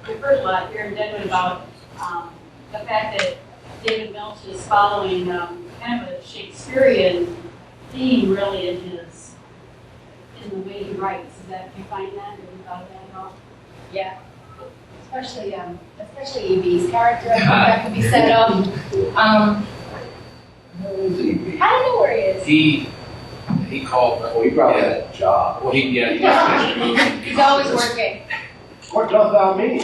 we've heard a lot here in Deadwood about the fact that David Milch is following kind of a Shakespearean theme really in the way he writes. Is that, do you find that? Have you thought of that at all? Yeah. Especially EB's character, I think that could be set up. I don't know where he is. He called. Well, he probably had a job. Well, he's He's always working. What does that mean?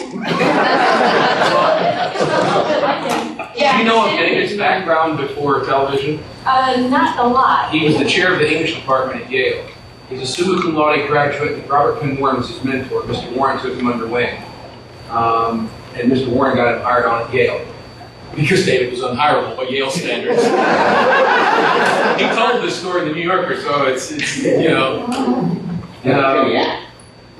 Do you know of David's background before television? Not a lot. He was the chair of the English department at Yale. He's a summa cum laude graduate, and Robert Penn Warren was his mentor. Mr. Warren took him under wing. And Mr. Warren got him hired on at Yale. Because David was unhireable by Yale standards. He told this story in the New Yorker, so it's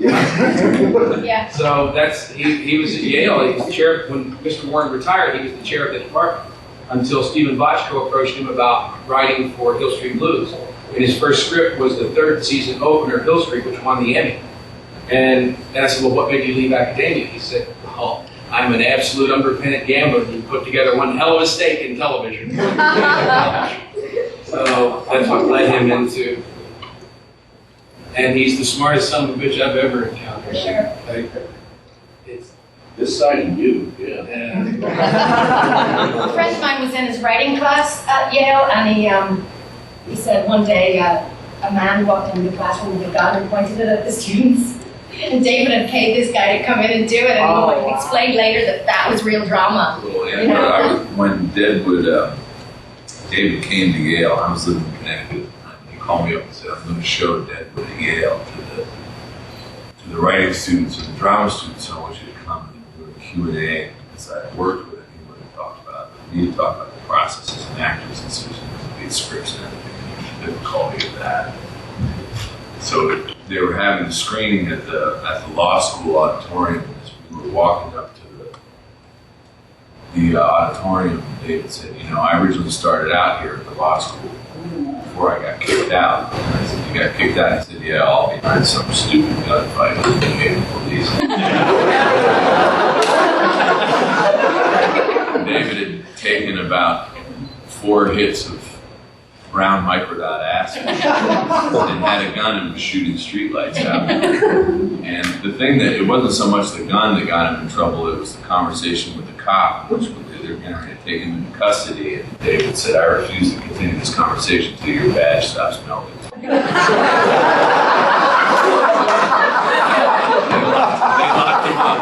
Yeah. So he was at Yale. He was the chair when Mr. Warren retired. He was the chair of the department until Stephen Bochco approached him about writing for Hill Street Blues. And his first script was the third season opener, Hill Street, which won the Emmy. And I said, "Well, what made you leave academia?" He said, "Oh, I'm an absolute unrepentant gambler who put together one hell of a stake in television." So that's what led him into. And he's the smartest son of a bitch I've ever encountered. Sure. It's, This side of you, yeah. A friend of mine was in his writing class at Yale, and he said one day a man walked into the classroom with a gun and pointed it at the students. And David had paid this guy to come in and do it, and he explained later that was real drama. Well, yeah, when Deadwood, David came to Yale, I was living in Connecticut. He called me up and said, "I'm going to show Deadwood at Yale to the writing students and the drama students. So I want you to come and do a Q&A." Because I had worked with him, he would have talked about we need to talk about the processes and actors and such, and scripts and everything. The difficulty of that. So they were having a screening at the law school auditorium. As we were walking up to the auditorium, David said, "I originally started out here at the law school before I got kicked out." And I said, "You got kicked out?" He said, "Yeah, all behind some stupid gunfight with the Canadian police." David had taken about 4 hits of brown microdot acid and had a gun and was shooting streetlights out. And the thing that it wasn't so much the gun that got him in trouble, it was the conversation with the cop, which they're going to take him into custody. And David said, "I refuse to continue this conversation until your badge stops melting." They locked him up.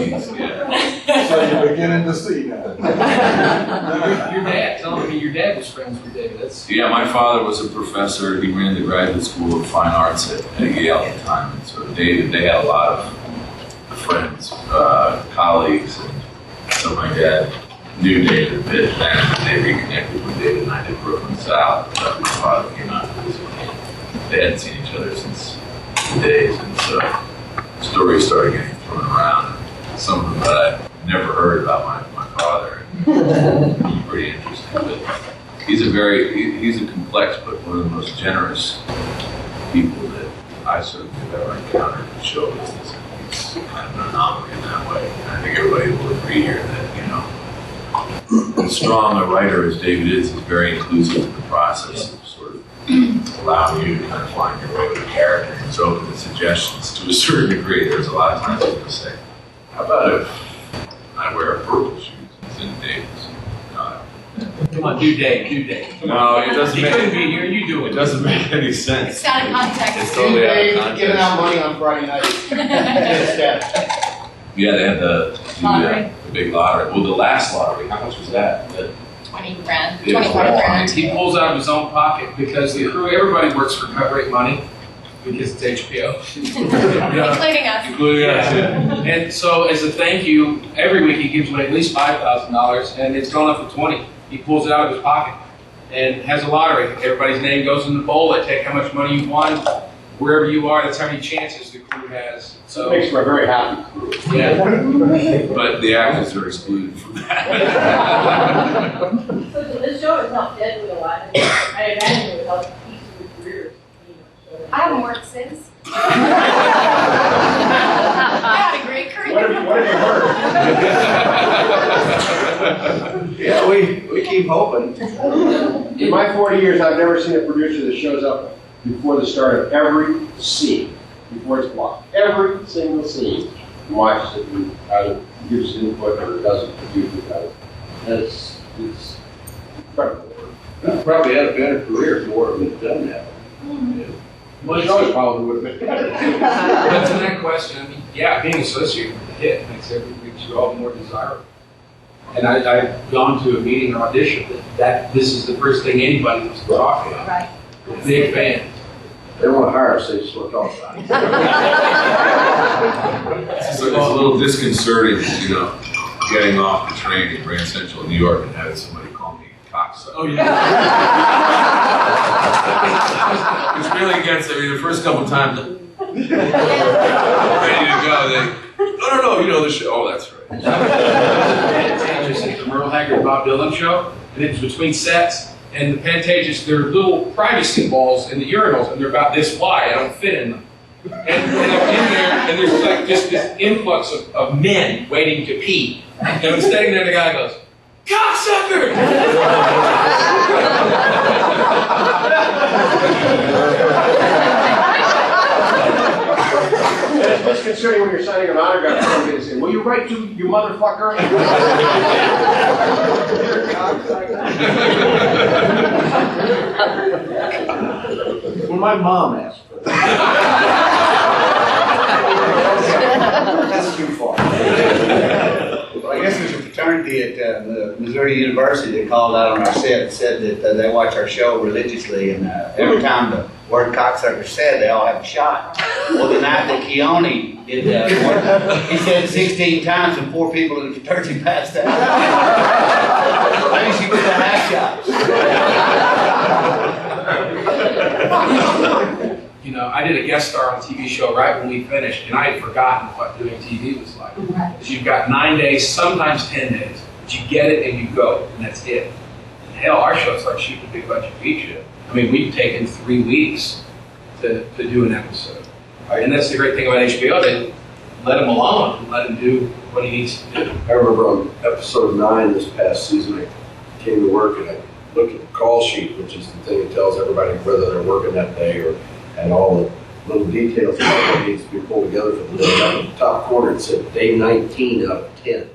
So you're beginning to see now. your dad, tell me your dad was friends with David. Yeah, my father was a professor. He ran the graduate school of fine arts at Yale at the time. And so David, they had a lot of friends, colleagues. And so my dad knew David a bit, and they reconnected with David and I did Brooklyn South. My father came out to visit me. They hadn't seen each other since the days, and so stories started getting thrown around. Some of them that I'd never heard about my father. Pretty interesting. But he's a complex but one of the most generous people that I certainly have ever encountered in show business. He's kind of an anomaly in that way. And I think everybody will agree here that, as strong a writer as David is, he's very inclusive in the process of sort of allowing you to kind of find your way with a character. He's open to suggestions to a certain degree. There's a lot of times people say, "How about if I wear purple shoes?" It's in David's. Come on, do Dave. No, it doesn't He make couldn't be here, you do it. It doesn't make any sense. It's out of context. It's totally out of context. Giving out money on Friday nights. Yeah, they had the big lottery. Well, the last lottery, how much was that? 20 grand, It was 25 more. grand. He pulls out of his own pocket because the crew, everybody works for cut rate money because it's HBO. Including us. Including us, yeah. And so as a thank you, every week he gives away at least $5,000 and it's gone up to 20. He pulls it out of his pocket and has a lottery. Everybody's name goes in the bowl. They take how much money you won. Wherever you are, that's how many chances the crew has. So Makes for a very happy crew. yeah. But the actors are excluded from that. So this show has helped Deadwood a lot. I imagine it would help each of your careers. I haven't worked since. Well, we keep hoping. In my 40 years, I've never seen a producer that shows up before the start of every scene, before it's blocked. Every single scene, and watches it and either gives input or doesn't produce it. It's incredible. You probably had a better career if more of it had done that. Well, shows probably would have been better. But to that question, I mean, yeah, being associated with the hit makes every show all the more desirable. And I've gone to a meeting or audition that this is the first thing anybody wants to talk about. Right. Big fan. They want to hire us, they just want to talk about it. It's a little disconcerting, you know, getting off the train in Grand Central New York and having somebody call me cocksucker. Oh, yeah. It's really against, I mean, the first couple times, ready to go, no, you know the show. Oh, that's right. Pantages at the Merle Haggard Bob Dylan show, and it's between sets, and the Pantages, they're little privacy balls in the urinals, and they're about this wide, I don't fit in them. And I'm in there, and there's like just this influx of men waiting to pee. And I'm standing there, and the guy goes, "Cocksucker!" It's disconcerting when you're signing an autograph and somebody saying, "Will you write to you motherfucker?" When my mom asked for that. That's too far. Well, I guess there's a fraternity at Missouri University that called out on our set and said that they watch our show religiously, and every time the word cocksucker said, they all have a shot. Well, the night that Keone did he said 16 times and 4 people in the fraternity passed out. Maybe she did the half shots. You know, I did a guest star on a TV show right when we finished, and I had forgotten what doing TV was like. Because you've got 9 days, sometimes 10 days, but you get it and you go, and that's it. And hell, our show's like shooting a big budget feature. I mean, we've taken 3 weeks to do an episode. And that's the great thing about HBO, they let him alone and let him do what he needs to do. I remember on episode 9 this past season, I came to work and I looked at the call sheet, which is the thing that tells everybody whether they're working that day or and all the little details of what needs to be pulled together for the day. Up in the top corner, it said day 19 out of 10.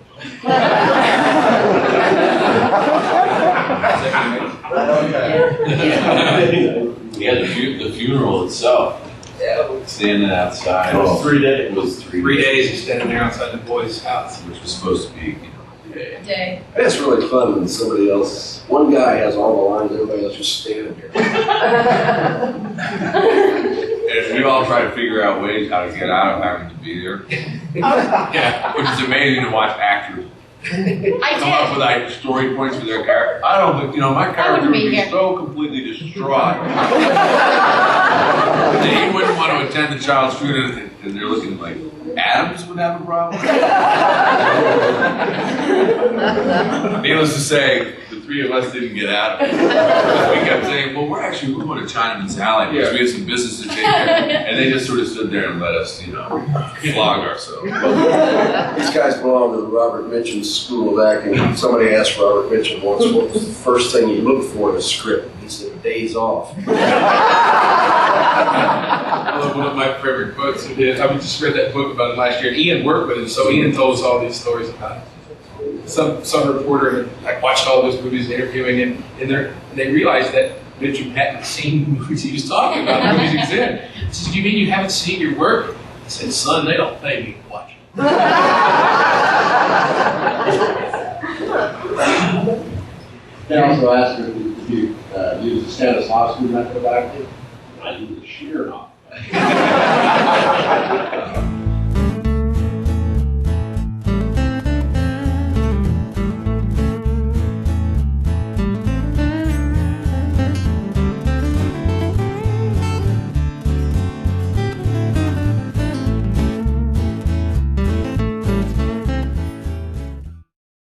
Yeah, the funeral itself. Yeah, standing outside. It was 3 days. It was 3 days of standing there outside the boys' house. Which was supposed to be, you know, A day. It's really fun when somebody else, one guy has all the lines, everybody else just standing there. and we all try to figure out ways how to get out of having to be there. Yeah, which is amazing to watch actors come up with like story points for their character. I don't think, you know, my character would be so completely distraught. He wouldn't want to attend the child's funeral, and they're looking like, Adams would have a problem? Needless to say, the 3 of us didn't get out of it. We kept saying, well, we're going to Chinaman's Alley because we had some business to take care of. And they just sort of stood there and let us, you know, flog ourselves. These guys belong to the Robert Mitchum School of Acting. Somebody asked Robert Mitchum once what was the first thing he looked for in a script. He said, days off. I love one of my favorite quotes of his. I just read that book about it last year. Ian worked with him, so Ian told us all these stories about it. Some reporter had like, watched all those movies, interviewing him, and they realized that Mitchum hadn't seen the movies he was talking about, the movies he was in. He says, "You mean you haven't seen your work?" I said, "Son, they don't pay me to watch it." They also asked her if you use the Stanislavski method of acting. I use the sheer off.